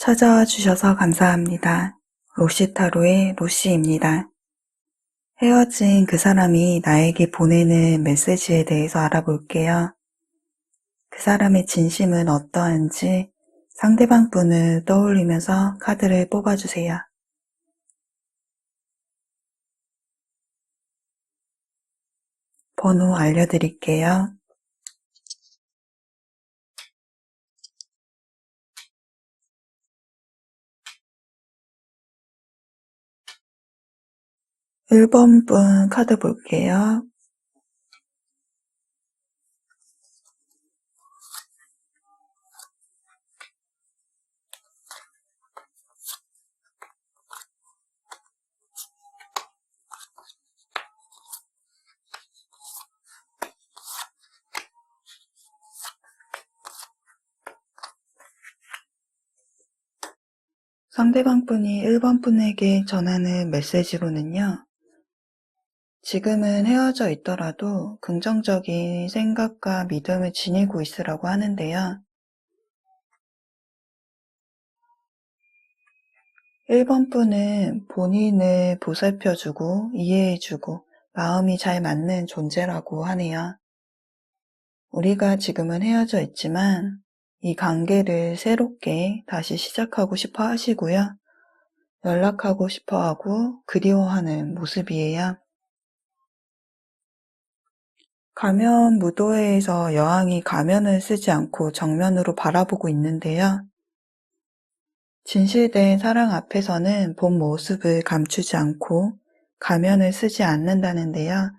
찾아와 주셔서 감사합니다. 로시타로의 로시입니다. 헤어진 그 사람이 나에게 보내는 메시지에 대해서 알아볼게요. 그 사람의 진심은 어떠한지 상대방 분을 떠올리면서 카드를 뽑아주세요. 번호 알려드릴게요. 1번 분 카드 볼게요. 상대방 분이 1번 분에게 전하는 메시지로는요. 지금은 헤어져 있더라도 긍정적인 생각과 믿음을 지니고 있으라고 하는데요. 1번 분은 본인을 보살펴주고 이해해주고 마음이 잘 맞는 존재라고 하네요. 우리가 지금은 헤어져 있지만 이 관계를 새롭게 다시 시작하고 싶어 하시고요. 연락하고 싶어 하고 그리워하는 모습이에요. 가면 무도회에서 여왕이 가면을 쓰지 않고 정면으로 바라보고 있는데요. 진실된 사랑 앞에서는 본 모습을 감추지 않고 가면을 쓰지 않는다는데요.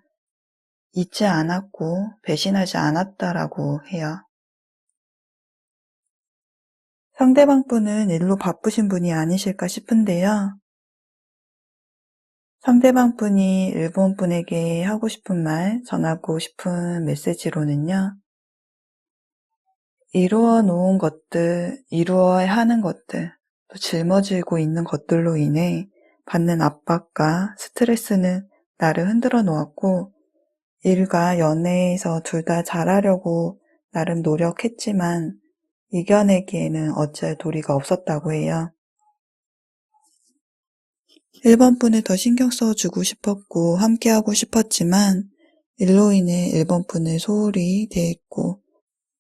잊지 않았고 배신하지 않았다라고 해요. 상대방 분은 일로 바쁘신 분이 아니실까 싶은데요. 상대방 분이 일본 분에게 하고 싶은 말, 전하고 싶은 메시지로는요. 이루어 놓은 것들, 이루어야 하는 것들, 또 짊어지고 있는 것들로 인해 받는 압박과 스트레스는 나를 흔들어 놓았고 일과 연애에서 둘 다 잘하려고 나름 노력했지만 이겨내기에는 어쩔 도리가 없었다고 해요. 1번 분을 더 신경 써주고 싶었고 함께하고 싶었지만 일로 인해 1번 분을 소홀히 대했고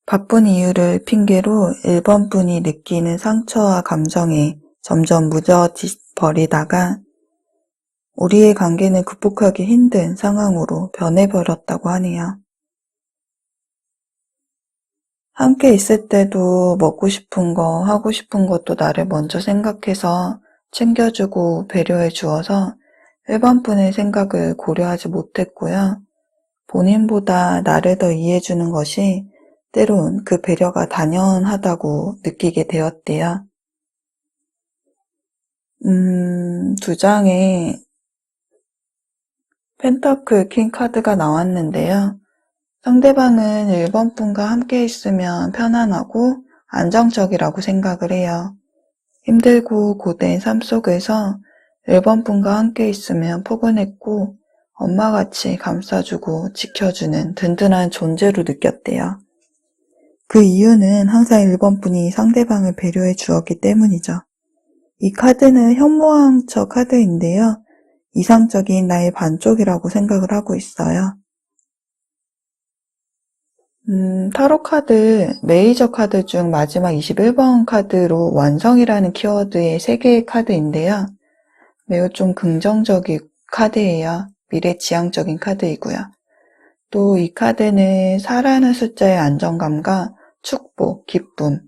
바쁜 이유를 핑계로 1번 분이 느끼는 상처와 감정에 점점 무뎌버리다가 우리의 관계는 극복하기 힘든 상황으로 변해버렸다고 하네요. 함께 있을 때도 먹고 싶은 거, 하고 싶은 것도 나를 먼저 생각해서 챙겨주고 배려해 주어서 1번 분의 생각을 고려하지 못했고요. 본인보다 나를 더 이해해주는 것이 때론 그 배려가 당연하다고 느끼게 되었대요. 두 장의 펜타클 킹 카드가 나왔는데요. 상대방은 1번 분과 함께 있으면 편안하고 안정적이라고 생각을 해요. 힘들고 고된 삶 속에서 1번 분과 함께 있으면 포근했고 엄마같이 감싸주고 지켜주는 든든한 존재로 느꼈대요. 그 이유는 항상 1번 분이 상대방을 배려해 주었기 때문이죠. 이 카드는 현모양처 카드인데요. 이상적인 나의 반쪽이라고 생각을 하고 있어요. 타로 카드, 메이저 카드 중 마지막 21번 카드로 완성이라는 키워드의 3개의 카드인데요. 매우 좀 긍정적인 카드예요. 미래지향적인 카드이고요. 또 이 카드는 4라는 숫자의 안정감과 축복, 기쁨,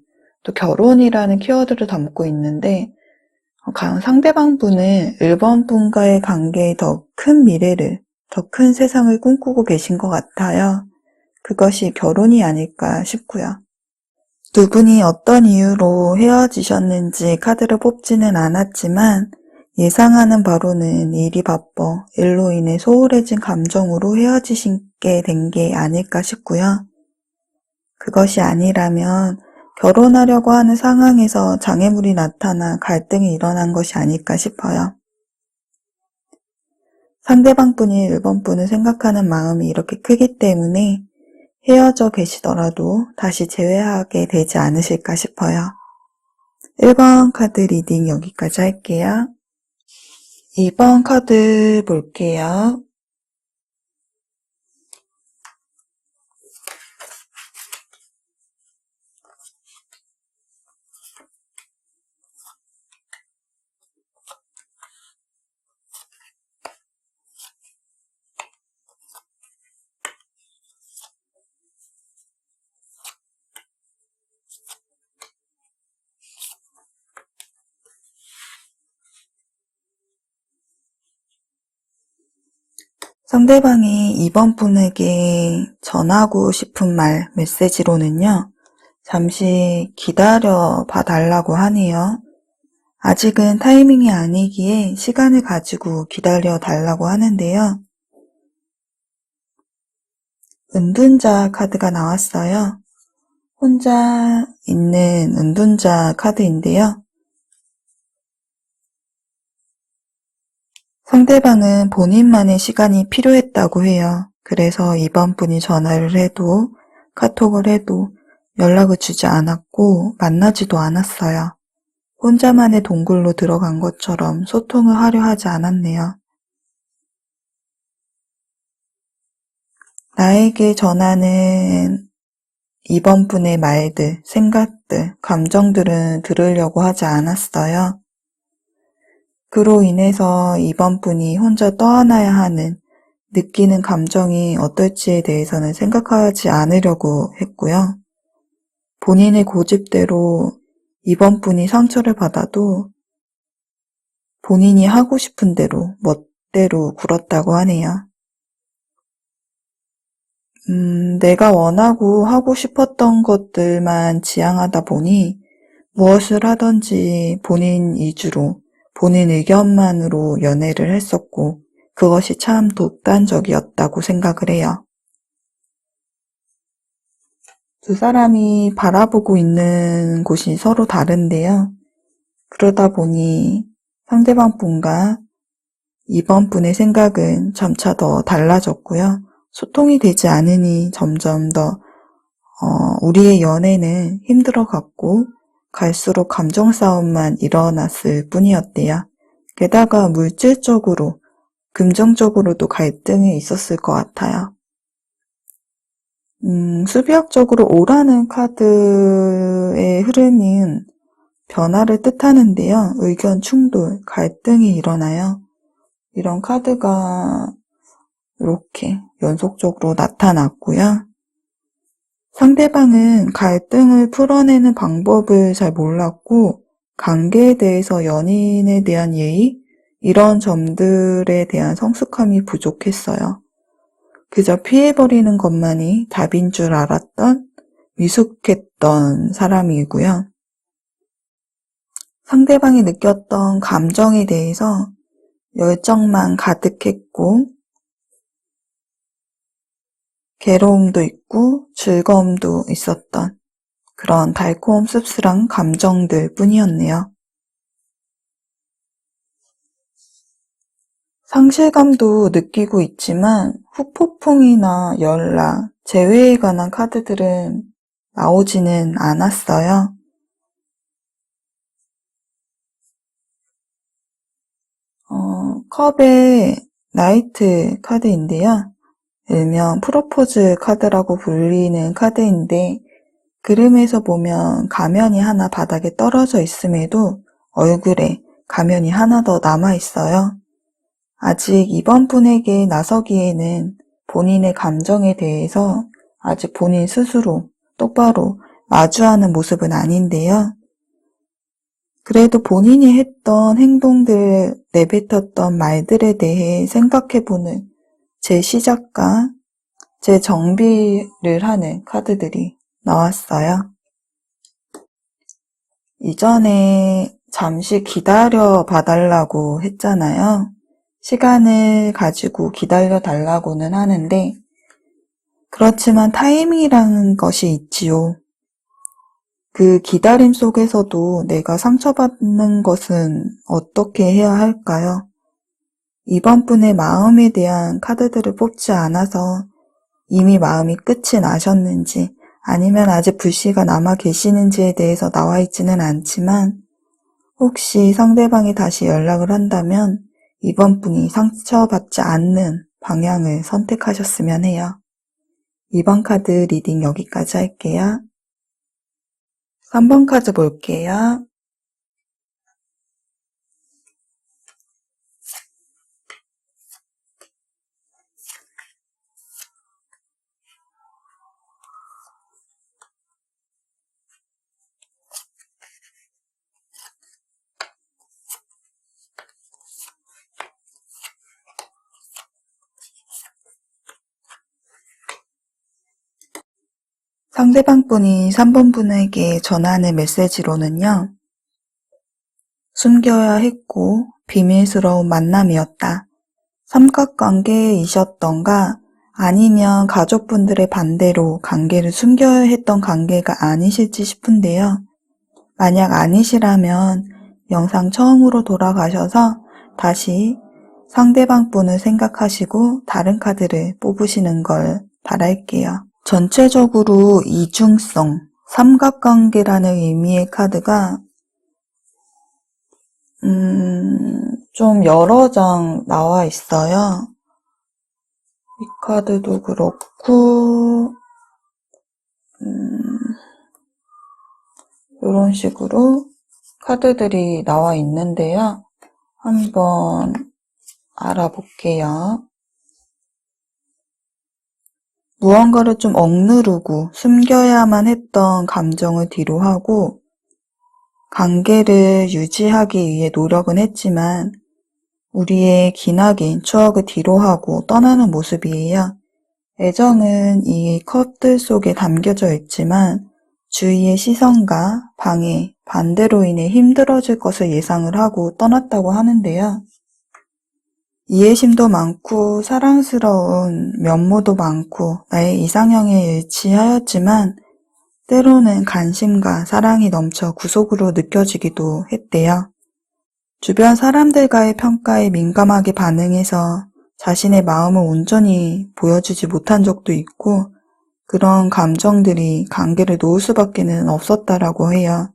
또 결혼이라는 키워드를 담고 있는데 상대방 분은 1번 분과의 관계에 더 큰 미래를, 더 큰 세상을 꿈꾸고 계신 것 같아요. 그것이 결혼이 아닐까 싶고요. 두 분이 어떤 이유로 헤어지셨는지 카드를 뽑지는 않았지만 예상하는 바로는 일이 바빠 일로 인해 소홀해진 감정으로 헤어지시게 된 게 아닐까 싶고요. 그것이 아니라면 결혼하려고 하는 상황에서 장애물이 나타나 갈등이 일어난 것이 아닐까 싶어요. 상대방 분이 1번 분을 생각하는 마음이 이렇게 크기 때문에 헤어져 계시더라도 다시 재회하게 되지 않으실까 싶어요. 1번 카드 리딩 여기까지 할게요. 2번 카드 볼게요. 상대방이 이번 분에게 전하고 싶은 말, 메시지로는요, 잠시 기다려 봐달라고 하네요. 아직은 타이밍이 아니기에 시간을 가지고 기다려 달라고 하는데요. 은둔자 카드가 나왔어요. 혼자 있는 은둔자 카드인데요. 상대방은 본인만의 시간이 필요했다고 해요. 그래서 이번 분이 전화를 해도 카톡을 해도 연락을 주지 않았고 만나지도 않았어요. 혼자만의 동굴로 들어간 것처럼 소통을 하려 하지 않았네요. 나에게 전하는 이번 분의 말들, 생각들, 감정들은 들으려고 하지 않았어요. 그로 인해서 이번 분이 혼자 떠안아야 하는 느끼는 감정이 어떨지에 대해서는 생각하지 않으려고 했고요. 본인의 고집대로 이번 분이 상처를 받아도 본인이 하고 싶은 대로 멋대로 굴었다고 하네요. 내가 원하고 하고 싶었던 것들만 지향하다 보니 무엇을 하든지 본인 위주로, 본인 의견만으로 연애를 했었고 그것이 참 독단적이었다고 생각을 해요. 두 사람이 바라보고 있는 곳이 서로 다른데요. 그러다 보니 상대방 분과 이번 분의 생각은 점차 더 달라졌고요. 소통이 되지 않으니 점점 더 우리의 연애는 힘들어갔고 갈수록 감정 싸움만 일어났을 뿐이었대요. 게다가 물질적으로, 금전적으로도 갈등이 있었을 것 같아요. 수비학적으로 오라는 카드의 흐름은 변화를 뜻하는데요. 의견 충돌, 갈등이 일어나요. 이런 카드가 이렇게 연속적으로 나타났고요. 상대방은 갈등을 풀어내는 방법을 잘 몰랐고 관계에 대해서 연인에 대한 예의, 이런 점들에 대한 성숙함이 부족했어요. 그저 피해버리는 것만이 답인 줄 알았던 미숙했던 사람이고요. 상대방이 느꼈던 감정에 대해서 열정만 가득했고 괴로움도 있고 즐거움도 있었던 그런 달콤 씁쓸한 감정들 뿐이었네요. 상실감도 느끼고 있지만 후폭풍이나 연락, 재회에 관한 카드들은 나오지는 않았어요. 컵의 나이트 카드인데요. 일명 프로포즈 카드라고 불리는 카드인데 그림에서 보면 가면이 하나 바닥에 떨어져 있음에도 얼굴에 가면이 하나 더 남아있어요. 아직 이번 분에게 나서기에는 본인의 감정에 대해서 아직 본인 스스로 똑바로 마주하는 모습은 아닌데요. 그래도 본인이 했던 행동들, 내뱉었던 말들에 대해 생각해보는 제 시작과 제 정비를 하는 카드들이 나왔어요. 이전에 잠시 기다려 봐달라고 했잖아요. 시간을 가지고 기다려 달라고는 하는데 그렇지만 타이밍이라는 것이 있지요. 그 기다림 속에서도 내가 상처받는 것은 어떻게 해야 할까요? 이번 분의 마음에 대한 카드들을 뽑지 않아서 이미 마음이 끝이 나셨는지 아니면 아직 불씨가 남아 계시는지에 대해서 나와 있지는 않지만 혹시 상대방이 다시 연락을 한다면 이번 분이 상처받지 않는 방향을 선택하셨으면 해요. 이번 카드 리딩 여기까지 할게요. 3번 카드 볼게요. 상대방 분이 3번 분에게 전하는 메시지로는요. 숨겨야 했고 비밀스러운 만남이었다. 삼각관계이셨던가 아니면 가족분들의 반대로 관계를 숨겨야 했던 관계가 아니실지 싶은데요. 만약 아니시라면 영상 처음으로 돌아가셔서 다시 상대방 분을 생각하시고 다른 카드를 뽑으시는 걸 바랄게요. 전체적으로 이중성, 삼각관계라는 의미의 카드가 좀 여러 장 나와 있어요. 이 카드도 그렇고 이런 식으로 카드들이 나와 있는데요. 한번 알아볼게요. 무언가를 좀 억누르고 숨겨야만 했던 감정을 뒤로 하고 관계를 유지하기 위해 노력은 했지만 우리의 기나긴 추억을 뒤로 하고 떠나는 모습이에요. 애정은 이 컵들 속에 담겨져 있지만 주위의 시선과 방해, 반대로 인해 힘들어질 것을 예상을 하고 떠났다고 하는데요. 이해심도 많고 사랑스러운 면모도 많고 나의 이상형에 일치하였지만 때로는 관심과 사랑이 넘쳐 구속으로 느껴지기도 했대요. 주변 사람들과의 평가에 민감하게 반응해서 자신의 마음을 온전히 보여주지 못한 적도 있고 그런 감정들이 관계를 놓을 수밖에는 없었다라고 해요.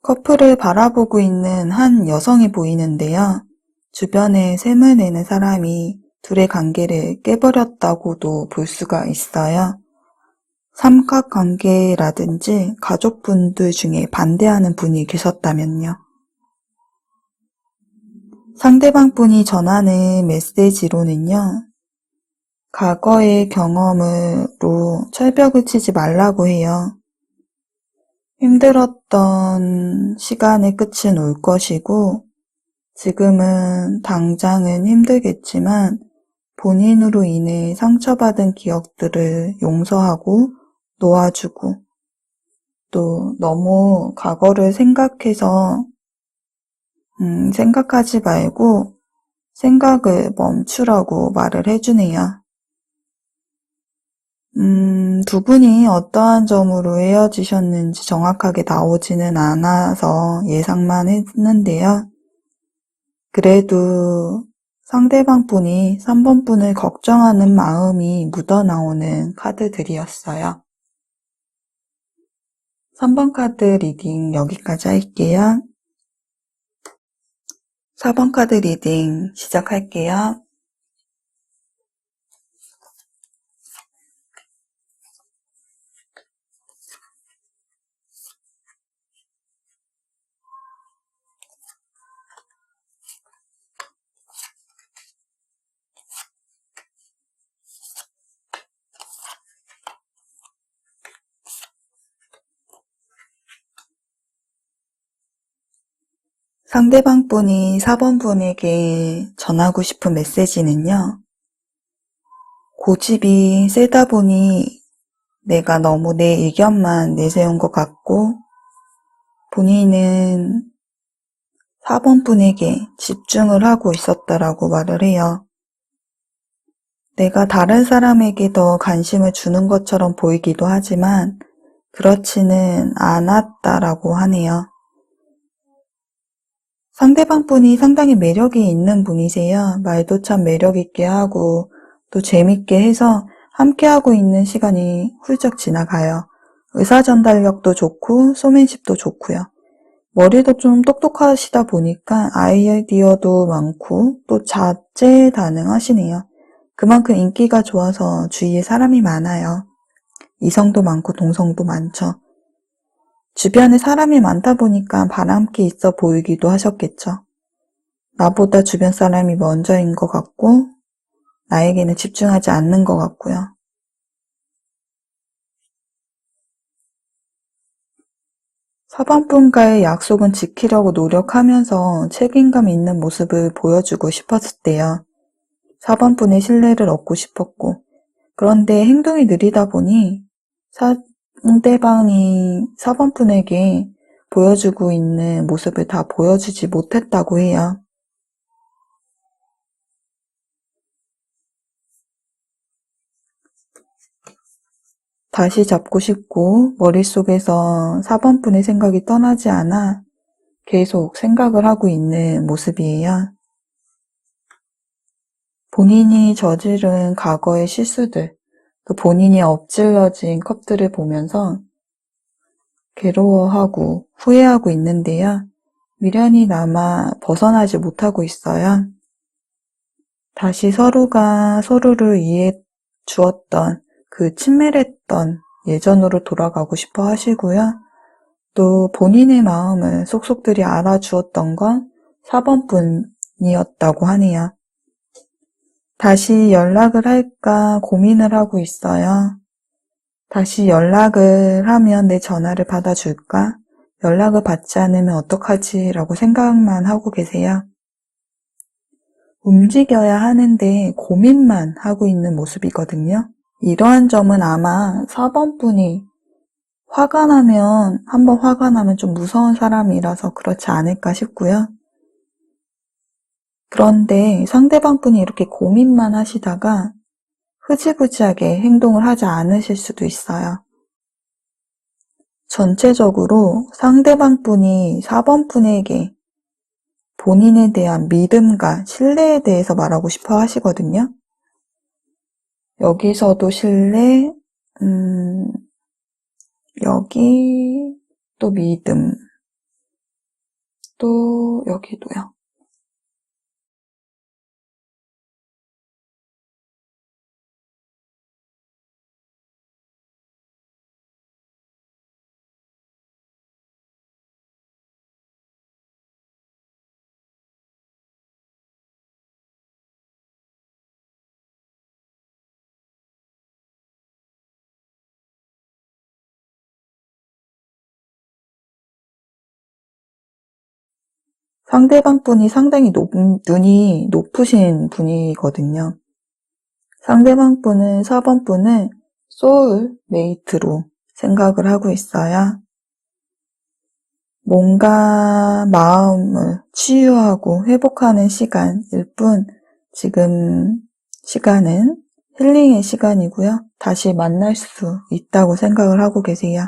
커플을 바라보고 있는 한 여성이 보이는데요. 주변에 샘을 내는 사람이 둘의 관계를 깨버렸다고도 볼 수가 있어요. 삼각관계라든지 가족분들 중에 반대하는 분이 계셨다면요. 상대방 분이 전하는 메시지로는요. 과거의 경험으로 철벽을 치지 말라고 해요. 힘들었던 시간의 끝은 올 것이고 지금은 당장은 힘들겠지만 본인으로 인해 상처받은 기억들을 용서하고 놓아주고 또 너무 과거를 생각해서 생각하지 말고 생각을 멈추라고 말을 해주네요. 두 분이 어떠한 점으로 헤어지셨는지 정확하게 나오지는 않아서 예상만 했는데요. 그래도 상대방 분이 3번 분을 걱정하는 마음이 묻어나오는 카드들이었어요. 3번 카드 리딩 여기까지 할게요. 4번 카드 리딩 시작할게요. 상대방 분이 4번 분에게 전하고 싶은 메시지는요. 고집이 세다 보니 내가 너무 내 의견만 내세운 것 같고 본인은 4번 분에게 집중을 하고 있었다라고 말을 해요. 내가 다른 사람에게 더 관심을 주는 것처럼 보이기도 하지만 그렇지는 않았다라고 하네요. 상대방 분이 상당히 매력이 있는 분이세요. 말도 참 매력 있게 하고 또 재밌게 해서 함께하고 있는 시간이 훌쩍 지나가요. 의사 전달력도 좋고 소맨십도 좋고요. 머리도 좀 똑똑하시다 보니까 아이디어도 많고 또 자제다능하시네요. 그만큼 인기가 좋아서 주위에 사람이 많아요. 이성도 많고 동성도 많죠. 주변에 사람이 많다 보니까 바람기 있어 보이기도 하셨겠죠. 나보다 주변 사람이 먼저인 것 같고 나에게는 집중하지 않는 것 같고요. 사번분과의 약속은 지키려고 노력하면서 책임감 있는 모습을 보여주고 싶었을 때요. 사번분의 신뢰를 얻고 싶었고, 그런데 행동이 느리다 보니 상대방이 사번분에게 보여주고 있는 모습을 다 보여주지 못했다고 해요. 다시 잡고 싶고 머릿속에서 4번분의 생각이 떠나지 않아 계속 생각을 하고 있는 모습이에요. 본인이 저지른 과거의 실수들, 또 본인이 엎질러진 컵들을 보면서 괴로워하고 후회하고 있는데요. 미련이 남아 벗어나지 못하고 있어요. 다시 서로가 서로를 이해해 주었던 그 친밀했던 예전으로 돌아가고 싶어 하시고요. 또 본인의 마음을 속속들이 알아주었던 건 4번뿐이었다고 하네요. 다시 연락을 할까 고민을 하고 있어요. 다시 연락을 하면 내 전화를 받아줄까? 연락을 받지 않으면 어떡하지? 라고 생각만 하고 계세요. 움직여야 하는데 고민만 하고 있는 모습이거든요. 이러한 점은 아마 4번분이 한번 화가 나면 좀 무서운 사람이라서 그렇지 않을까 싶고요. 그런데 상대방분이 이렇게 고민만 하시다가 흐지부지하게 행동을 하지 않으실 수도 있어요. 전체적으로 상대방분이 4번분에게 본인에 대한 믿음과 신뢰에 대해서 말하고 싶어 하시거든요. 여기서도 신뢰, 여기 또 믿음, 또 여기도요. 상대방 분이 상당히 눈이 높으신 분이거든요. 상대방 분은 4번 분을 소울메이트로 생각을 하고 있어요. 뭔가 마음을 치유하고 회복하는 시간일 뿐 지금 시간은 힐링의 시간이고요. 다시 만날 수 있다고 생각을 하고 계세요.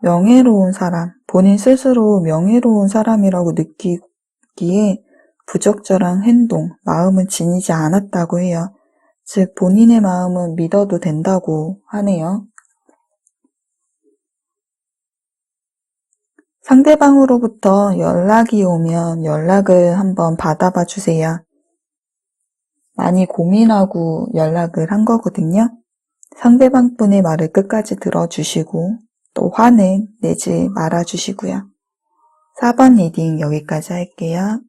명예로운 사람, 본인 스스로 명예로운 사람이라고 느끼기에 부적절한 행동, 마음은 지니지 않았다고 해요. 즉 본인의 마음은 믿어도 된다고 하네요. 상대방으로부터 연락이 오면 연락을 한번 받아봐 주세요. 많이 고민하고 연락을 한 거거든요. 상대방 분의 말을 끝까지 들어주시고 또 화는 내지 말아주시고요. 4번 리딩 여기까지 할게요.